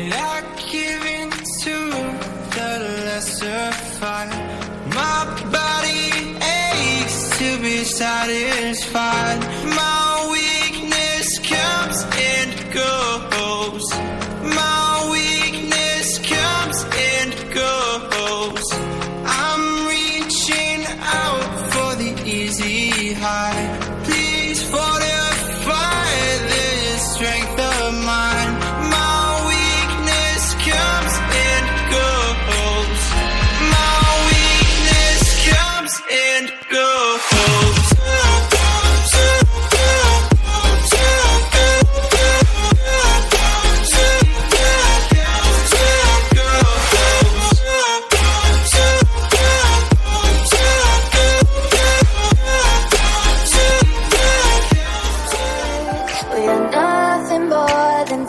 I give in to the lesser fight. My body aches to be satisfied. My weakness comes and goes. My weakness comes and goes. I'm reaching out for the easy high. Please fortify this strength of mine. My weakness comes and goes. My weakness comes and goes.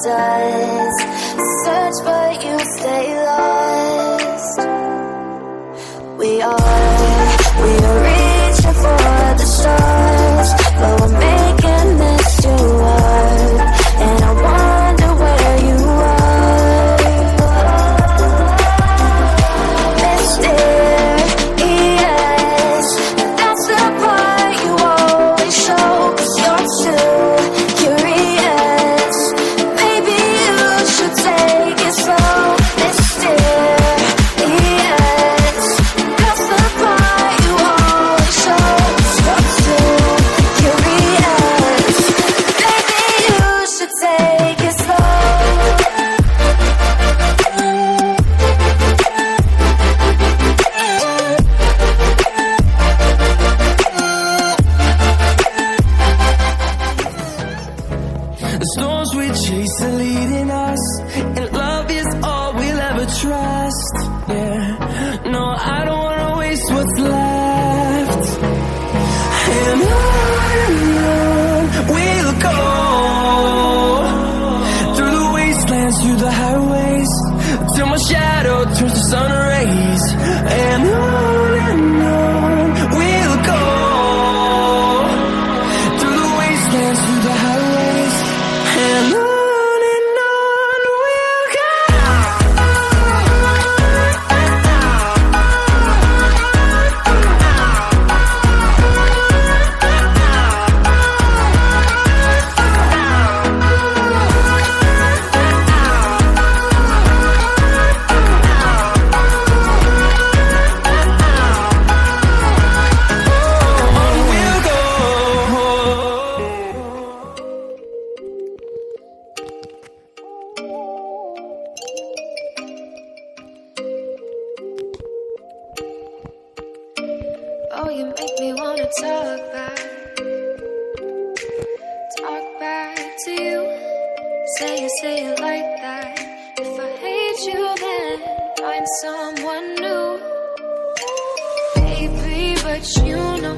Does search but you stay lost. We are reaching for the stars, but we're making this too hard. And I wonder where you are, mysterious. That's the part you always show, 'cause you're too curious. Take it slow, mysterious. That's the part you always show. You're too curious. Maybe you should take it slow. The storms we chase are leading us, and love is all we'll ever trust. Yeah, no, I don't wanna waste what's left. And on we'll go, through the wastelands, through the highways, till my shadow turns to sun rays. And on we'll go, through the wastelands, through the highways. And on we'll go. Oh, you make me wanna talk back to you. Say it like that. If I hate you, then find someone new, baby. But you know